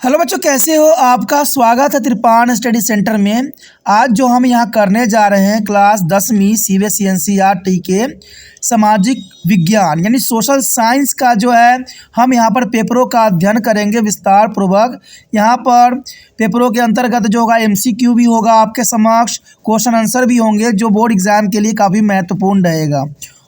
Hello बच्चों, कैसे हो? आपका स्वागत है त्रिपाण स्टडी सेंटर में। आज जो हम यहाँ करने जा रहे हैं क्लास 10वीं सीबीएसई एनसीईआरटी के सामाजिक विज्ञान यानी सोशल साइंस का जो है हम यहाँ पर पेपरों का अध्ययन करेंगे विस्तार पूर्वक। यहाँ पर पेपरों के अंतर्गत जो होगा एमसीक्यू भी होगा आपके समक्ष, क्वेश्चन आंसर भी होंगे जो बोर्ड एग्जाम के लिए काफ़ी महत्वपूर्ण रहेगा।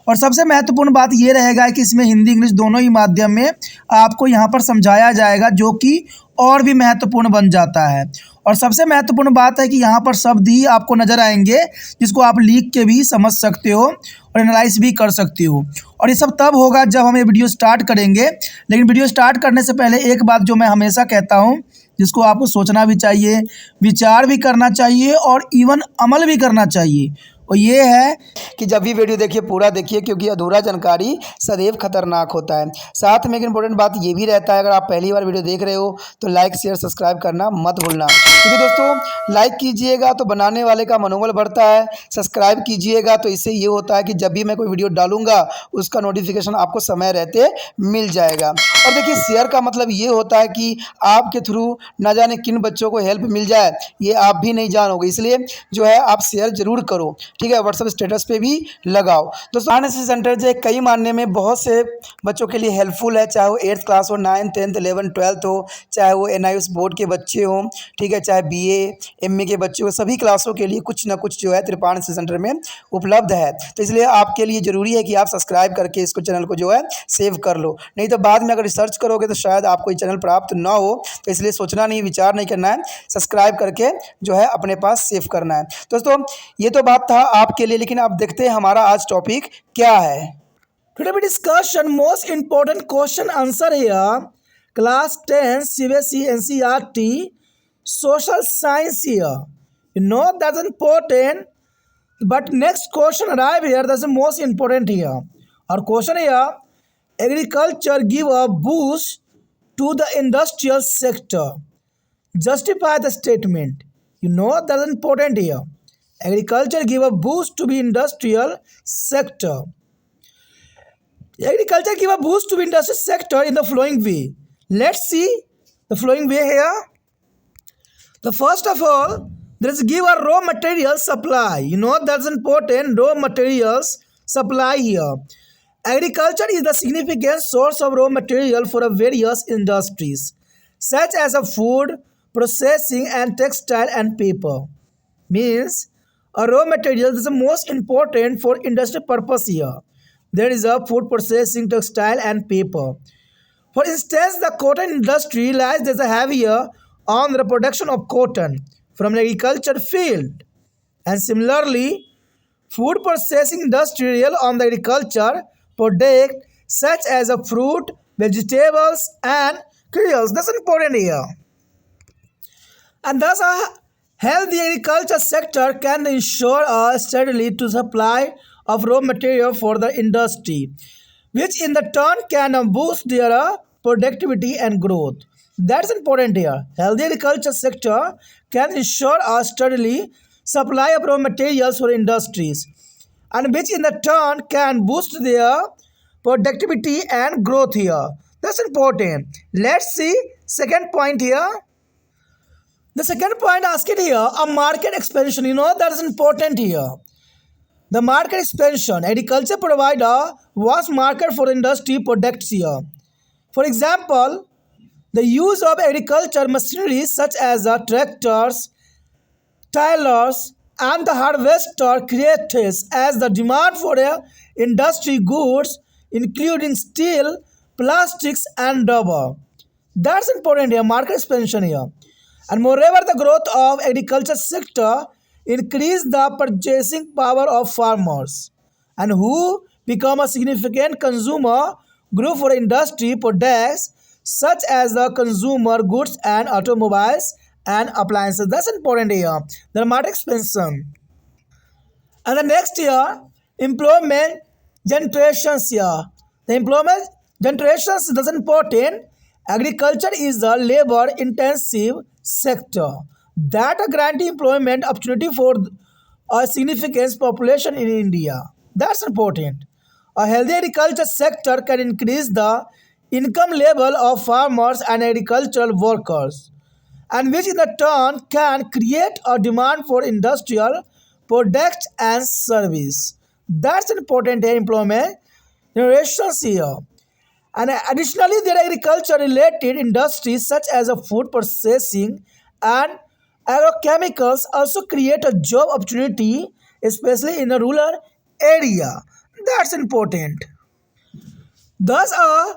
और सबसे महत्वपूर्ण बात ये रहेगा कि इसमें हिंदी इंग्लिश दोनों ही माध्यम में आपको यहाँ पर समझाया जाएगा, जो कि और भी महत्वपूर्ण बन जाता है। और सबसे महत्वपूर्ण बात है कि यहाँ पर शब्द ही आपको नज़र आएंगे जिसको आप लिख के भी समझ सकते हो और एनालाइज भी कर सकते हो। और ये सब तब होगा जब हम ये वीडियो स्टार्ट करेंगे। लेकिन वीडियो स्टार्ट करने से पहले एक बात जो मैं हमेशा कहता हूँ, जिसको आपको सोचना भी चाहिए, विचार भी करना चाहिए और इवन अमल भी करना चाहिए, और ये है कि जब भी वीडियो देखिए पूरा देखिए, क्योंकि अधूरा जानकारी सदैव खतरनाक होता है। साथ में एक इंपॉर्टेंट बात ये भी रहता है, अगर आप पहली बार वीडियो देख रहे हो तो लाइक शेयर सब्सक्राइब करना मत भूलना, क्योंकि दोस्तों लाइक कीजिएगा तो बनाने वाले का मनोबल बढ़ता है, सब्सक्राइब कीजिएगा तो इससे ये होता है कि जब भी मैं कोई वीडियो डालूंगा उसका नोटिफिकेशन आपको समय रहते मिल जाएगा। और देखिए शेयर का मतलब ये होता है कि आपके थ्रू ना जाने किन बच्चों को हेल्प मिल जाए, ये आप भी नहीं जानोगे, इसलिए जो है आप शेयर जरूर करो, ठीक है। व्हाट्सएप स्टेटस पे भी लगाओ। दोस्तों एनएसएस सेंटर जो कई मानने में बहुत से बच्चों के लिए हेल्पफुल है, चाहे वो 8th क्लास हो, 9th 10th 11th 12th हो, चाहे वो एनआईएस बोर्ड के बच्चे हों, ठीक है, चाहे बीए एमए के बच्चे हो, सभी क्लासों के लिए कुछ ना कुछ जो है त्रिपाण एनएसएस सेंटर में उपलब्ध है। तो इसलिए आपके लिए ज़रूरी है कि आप सब्सक्राइब करके इसको चैनल को जो है सेव कर लो, नहीं तो बाद में अगर रिसर्च करोगे तो शायद आपको ये चैनल प्राप्त ना हो। तो इसलिए सोचना नहीं, विचार नहीं करना है, सब्सक्राइब करके जो है अपने पास सेव करना है। दोस्तों ये तो बात था आपके लिए, लेकिन आप देखते हैं हमारा आज टॉपिक क्या है। Today we discussion most important question answer here. Class 10 CBSE NCERT social science here. You know that's important, but next question arrive here. That's the most important here. Our question here: agriculture give a boost to the industrial sector. Justify the statement. You know that's important here. Agriculture give a boost to the industrial sector. Agriculture give a boost to the industrial sector in the following way. Let's see the following way here. The first of all, there is give a raw material supply. You know that's important. Raw materials supply here. Agriculture is the significant source of raw material for a various industries, such as a food, processing, and textile and paper. Means a raw material is the most important for industry purpose here. There is a food processing, textile and paper. For instance, the cotton industry relies as a heavier on the production of cotton from the agriculture field. And similarly, food processing industry rely on the agriculture product such as a fruit, vegetables and cereals. That's important here. And thus a healthy agriculture sector can ensure a steadily to supply of raw material for the industry, which in the turn can boost their productivity and growth. That's important here. Healthy agriculture sector can ensure a steadily supply of raw materials for industries, and which in the turn can boost their productivity and growth here. That's important. Let's see second point here. The second point asked here, a market expansion. You know that is important here. The market expansion. Agriculture provide a vast market for industry products here. For example, the use of agriculture machinery such as tractors, tillers, and the harvester creates as the demand for industry goods, including steel, plastics, and rubber. That's important here. Market expansion here. And moreover, the growth of agriculture sector increase the purchasing power of farmers, and who become a significant consumer group for industry products such as the consumer goods and automobiles and appliances. That's important here. The market expansion. And the next year, employment generations here. The employment generations is important. Agriculture is a labor-intensive sector that grants employment opportunity for a significant population in India. That's important. A healthy agriculture sector can increase the income level of farmers and agricultural workers, and which in the turn can create a demand for industrial products and service. That's important here, employment generations here. And additionally, there are agriculture-related industries such as food processing and agrochemicals also create a job opportunity, especially in a rural area. That's important. Thus, a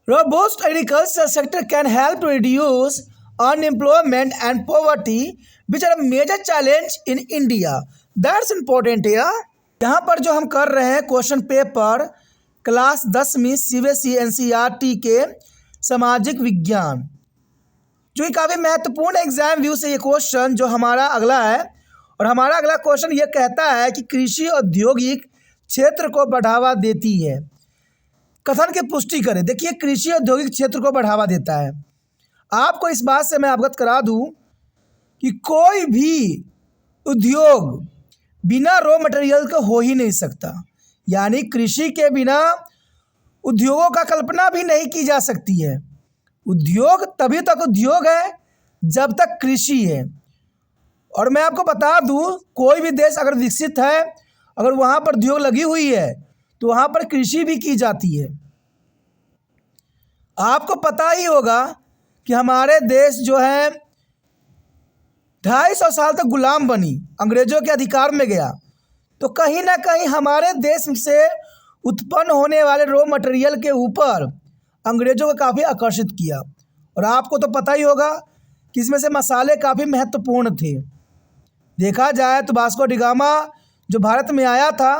robust agriculture sector can help to reduce unemployment and poverty, which are a major challenge in India. That's important here. यहाँ पर जो हम कर रहे हैं question paper class 10वीं CBSE NCERT के सामाजिक विज्ञान, जो कि काफ़ी महत्वपूर्ण एग्जाम व्यू से ये क्वेश्चन जो हमारा अगला है। और हमारा अगला क्वेश्चन ये कहता है कि कृषि औद्योगिक क्षेत्र को बढ़ावा देती है। कथन की पुष्टि करें। देखिए, कृषि औद्योगिक क्षेत्र को बढ़ावा देता है। आपको इस बात से मैं अवगत करा दूं कि कोई भी उद्योग बिना रॉ मटेरियल का हो ही नहीं सकता, यानी कृषि के बिना उद्योगों का कल्पना भी नहीं की जा सकती है। उद्योग तभी तक उद्योग है जब तक कृषि है। और मैं आपको बता दूं, कोई भी देश अगर विकसित है, अगर वहाँ पर उद्योग लगी हुई है तो वहाँ पर कृषि भी की जाती है। आपको पता ही होगा कि हमारे देश जो है 250 साल तक गुलाम बनी, अंग्रेज़ों के अधिकार में गया, तो कहीं ना कहीं हमारे देश से उत्पन्न होने वाले रॉ मटेरियल के ऊपर अंग्रेज़ों को काफ़ी आकर्षित किया। और आपको तो पता ही होगा कि इसमें से मसाले काफ़ी महत्वपूर्ण थे। देखा जाए तो वास्को डी गामा जो भारत में आया था,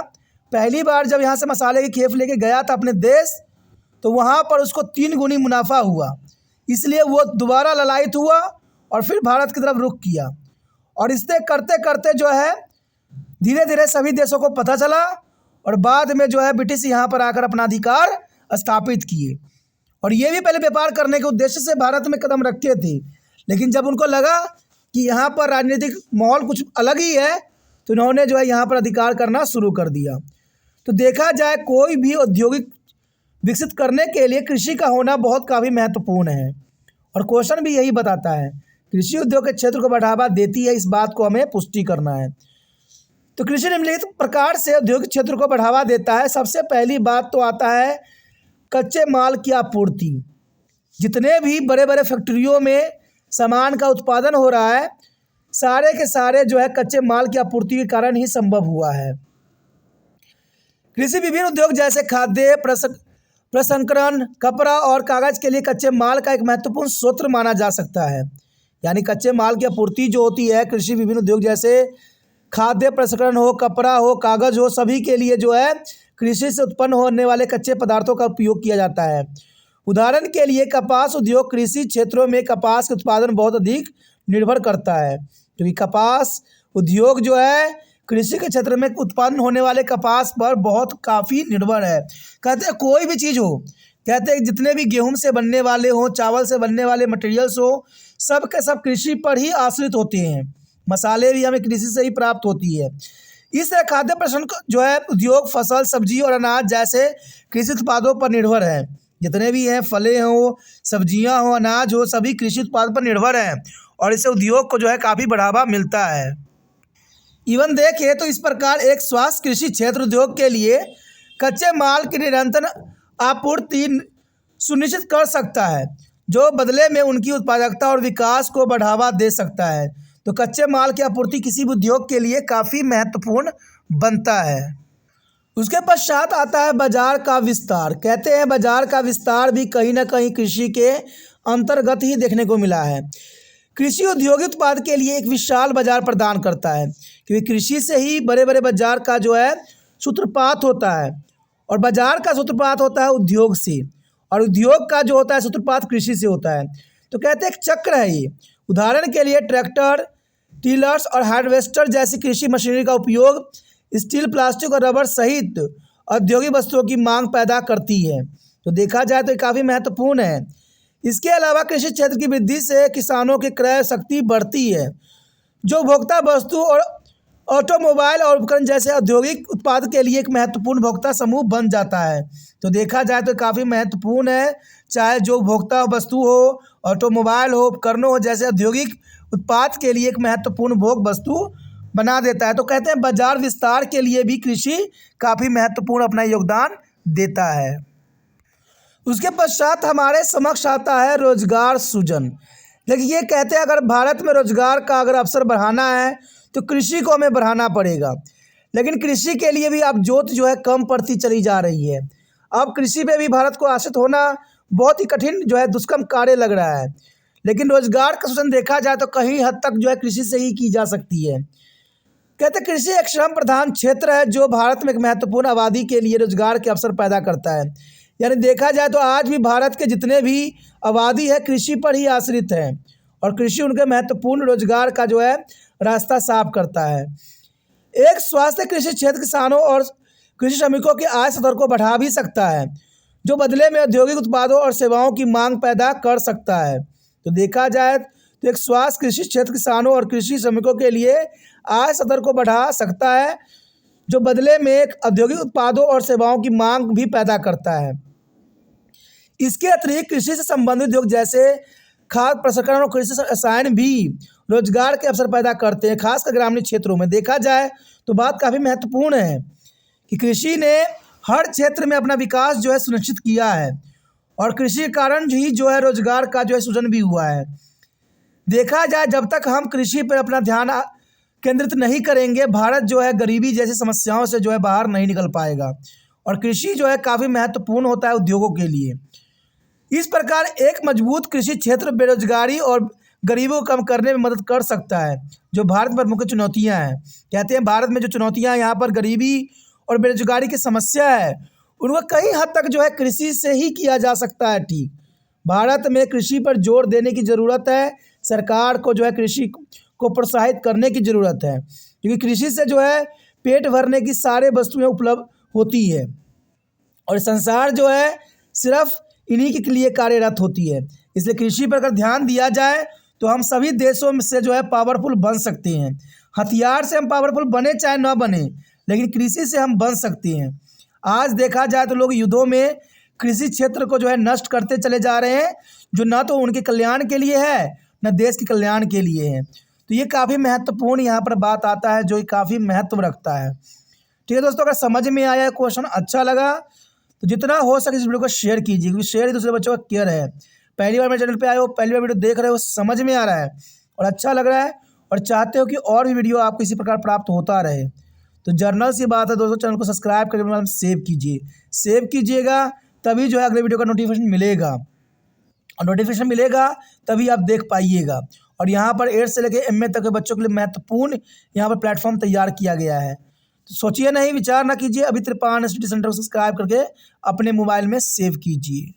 पहली बार जब यहाँ से मसाले की खेप लेके गया था अपने देश, तो वहाँ पर उसको 3 गुनी मुनाफा हुआ, इसलिए वो दोबारा ललायत हुआ और फिर भारत की तरफ रुख किया। और इससे करते करते जो है धीरे धीरे सभी देशों को पता चला और बाद में जो है ब्रिटिश यहाँ पर आकर अपना अधिकार स्थापित किए। और ये भी पहले व्यापार करने के उद्देश्य से भारत में कदम रखे थे, लेकिन जब उनको लगा कि यहाँ पर राजनीतिक माहौल कुछ अलग ही है, तो इन्होंने जो है यहाँ पर अधिकार करना शुरू कर दिया। तो देखा जाए कोई भी औद्योगिक विकसित करने के लिए कृषि का होना बहुत काफ़ी महत्वपूर्ण है। और क्वेश्चन भी यही बताता है, कृषि उद्योग के क्षेत्र को बढ़ावा देती है, इस बात को हमें पुष्टि करना है। तो कृषि निम्नलिखित प्रकार से औद्योगिक क्षेत्र को बढ़ावा देता है। सबसे पहली बात तो आता है कच्चे माल की आपूर्ति। जितने भी बड़े बड़े फैक्ट्रियों में सामान का उत्पादन हो रहा है, सारे के सारे जो है कच्चे माल की आपूर्ति के कारण ही संभव हुआ है। कृषि विभिन्न उद्योग जैसे खाद्य प्रसंस्करण, कपड़ा और कागज़ के लिए कच्चे माल का एक महत्वपूर्ण स्रोत माना जा सकता है। यानी कच्चे माल की आपूर्ति जो होती है कृषि विभिन्न उद्योग जैसे खाद्य प्रसंस्करण हो, कपड़ा हो, कागज़ हो, सभी के लिए जो है कृषि से उत्पन्न होने वाले कच्चे पदार्थों का उपयोग किया जाता है। उदाहरण के लिए कपास उद्योग कृषि क्षेत्रों में कपास के उत्पादन बहुत अधिक निर्भर करता है, क्योंकि कपास उद्योग जो है कृषि के क्षेत्र में उत्पन्न होने वाले कपास पर बहुत काफ़ी निर्भर है। कहते हैं कोई भी चीज़ हो, कहते हैं जितने भी गेहूं से बनने वाले हों, चावल से बनने वाले मटेरियल्स हो, सब के सब कृषि पर ही आश्रित होते हैं। मसाले भी हमें कृषि से ही प्राप्त होती है। इस तरह खाद्य प्रसंस्करण जो है उद्योग फसल, सब्जी और अनाज जैसे कृषि उत्पादों पर निर्भर है। जितने भी हैं, फलें हों, सब्जियां हों, अनाज हो, सभी कृषि उत्पाद पर निर्भर हैं और इससे उद्योग को जो है काफ़ी बढ़ावा मिलता है। इवन देखिए तो इस प्रकार एक स्वास्थ्य कृषि क्षेत्र उद्योग के लिए कच्चे माल की निरंतर आपूर्ति सुनिश्चित कर सकता है, जो बदले में उनकी उत्पादकता और विकास को बढ़ावा दे सकता है। तो कच्चे माल की आपूर्ति किसी भी उद्योग के लिए काफ़ी महत्वपूर्ण बनता है। उसके पश्चात आता है बाजार का विस्तार। कहते हैं बाजार का विस्तार भी कहीं ना कहीं कृषि के अंतर्गत ही देखने को मिला है। कृषि औद्योगिक उत्पाद के लिए एक विशाल बाजार प्रदान करता है, क्योंकि कृषि से ही बड़े बड़े बाजार का जो है सूत्रपात होता है और बाजार का सूत्रपात होता है उद्योग से, और उद्योग का जो होता है सूत्रपात कृषि से होता है। तो कहते हैं एक चक्र है ये। उदाहरण के लिए ट्रैक्टर, टिलर्स और हार्वेस्टर जैसी कृषि मशीनरी का उपयोग स्टील, प्लास्टिक और रबर सहित औद्योगिक वस्तुओं की मांग पैदा करती है। तो देखा जाए तो ये काफ़ी महत्वपूर्ण है। इसके अलावा कृषि क्षेत्र की वृद्धि से किसानों की क्रय शक्ति बढ़ती है, जो उपभोक्ता वस्तु ऑटोमोबाइल और उपकरण जैसे औद्योगिक उत्पाद के लिए एक महत्वपूर्ण उपभोक्ता समूह बन जाता है। तो देखा जाए तो काफ़ी महत्वपूर्ण है, चाहे जो उपभोक्ता वस्तु हो, ऑटोमोबाइल हो, उपकरणों हो, जैसे औद्योगिक उत्पाद के लिए एक महत्वपूर्ण उपभोग वस्तु बना देता है। तो कहते हैं बाजार विस्तार के लिए भी कृषि काफ़ी महत्वपूर्ण अपना योगदान देता है। उसके पश्चात हमारे समक्ष आता है रोजगार सृजन। लेकिन ये कहते हैं अगर भारत में रोजगार का अगर अवसर बढ़ाना है तो कृषि को हमें बढ़ाना पड़ेगा। लेकिन कृषि के लिए भी अब जोत जो है कम पड़ती चली जा रही है। अब कृषि पे भी भारत को आश्रित होना बहुत ही कठिन जो है दुष्कर्म कार्य लग रहा है। लेकिन रोजगार का सृजन देखा जाए तो कहीं हद तक जो है कृषि से ही की जा सकती है। कहते हैं कृषि एक श्रम प्रधान क्षेत्र है जो भारत में एक महत्वपूर्ण आबादी के लिए रोजगार के अवसर पैदा करता है। यानी देखा जाए तो आज भी भारत के जितने भी आबादी है कृषि पर ही आश्रित है और कृषि उनके महत्वपूर्ण रोजगार का जो है रास्ता साफ करता है। एक स्वास्थ्य कृषि क्षेत्र किसानों और कृषि श्रमिकों की आय स्तर को बढ़ा भी सकता है, जो बदले में औद्योगिक उत्पादों और सेवाओं की मांग पैदा कर सकता है। तो देखा जाए तो एक स्वास्थ्य कृषि क्षेत्र किसानों और कृषि श्रमिकों के लिए आय स्तर को बढ़ा सकता है, जो बदले में एक औद्योगिक उत्पादों और सेवाओं की मांग भी पैदा करता है। इसके अतिरिक्त कृषि से संबंधित उद्योग जैसे खाद्य प्रसंस्करण और कृषि रसायन भी रोजगार के अवसर पैदा करते हैं, खासकर ग्रामीण क्षेत्रों में। देखा जाए तो बात काफ़ी महत्वपूर्ण है कि कृषि ने हर क्षेत्र में अपना विकास जो है सुनिश्चित किया है और कृषि के कारण ही जो है रोजगार का जो है सृजन भी हुआ है। देखा जाए जब तक हम कृषि पर अपना ध्यान केंद्रित नहीं करेंगे, भारत जो है गरीबी जैसी समस्याओं से जो है बाहर नहीं निकल पाएगा। और कृषि जो है काफ़ी महत्वपूर्ण होता है उद्योगों के लिए। इस प्रकार एक मजबूत कृषि क्षेत्र बेरोजगारी और गरीबी को कम करने में मदद कर सकता है, जो भारत पर मुख्य चुनौतियां हैं। कहते हैं भारत में जो चुनौतियां हैं यहाँ पर गरीबी और बेरोजगारी की समस्या है, उनको कई हद तक जो है कृषि से ही किया जा सकता है ठीक। भारत में कृषि पर जोर देने की ज़रूरत है, सरकार को जो है कृषि को प्रोत्साहित करने की ज़रूरत है, क्योंकि कृषि से जो है पेट भरने की सारे वस्तुएं उपलब्ध होती है और संसार जो है सिर्फ इन्हीं के लिए कार्यरत होती है। इसलिए कृषि पर अगर ध्यान दिया जाए तो हम सभी देशों में से जो है पावरफुल बन सकते हैं। हथियार से हम पावरफुल बने चाहे ना बने, लेकिन कृषि से हम बन सकते हैं। आज देखा जाए तो लोग युद्धों में कृषि क्षेत्र को जो है नष्ट करते चले जा रहे हैं, जो ना तो उनके कल्याण के लिए है न देश के कल्याण के लिए है। तो ये काफ़ी महत्वपूर्ण यहाँ पर बात आता है, जो काफ़ी महत्व रखता है। ठीक है दोस्तों, अगर समझ में आया क्वेश्चन अच्छा लगा तो जितना हो सके इस वीडियो को शेयर कीजिए, क्योंकि शेयर ही दूसरे बच्चों का केयर है। पहली बार मेरे चैनल पे आए हो, पहली बार वीडियो देख रहे हो, समझ में आ रहा है और अच्छा लग रहा है और चाहते हो कि और भी वीडियो आपको इसी प्रकार प्राप्त होता रहे, तो जर्नल सी बात है दोस्तों, चैनल को सब्सक्राइब करके सेव कीजिए। सेव कीजिएगा तभी जो है अगले वीडियो का नोटिफिकेशन मिलेगा, और नोटिफिकेशन मिलेगा तभी आप देख पाइएगा। और यहाँ पर 8 से लेकर MA तक के बच्चों के लिए महत्वपूर्ण यहाँ पर प्लेटफॉर्म तैयार किया गया है। तो सोचिए नहीं, विचार ना कीजिए, अभी त्रिपान स्टडी सेंटर को सब्सक्राइब करके अपने मोबाइल में सेव कीजिए।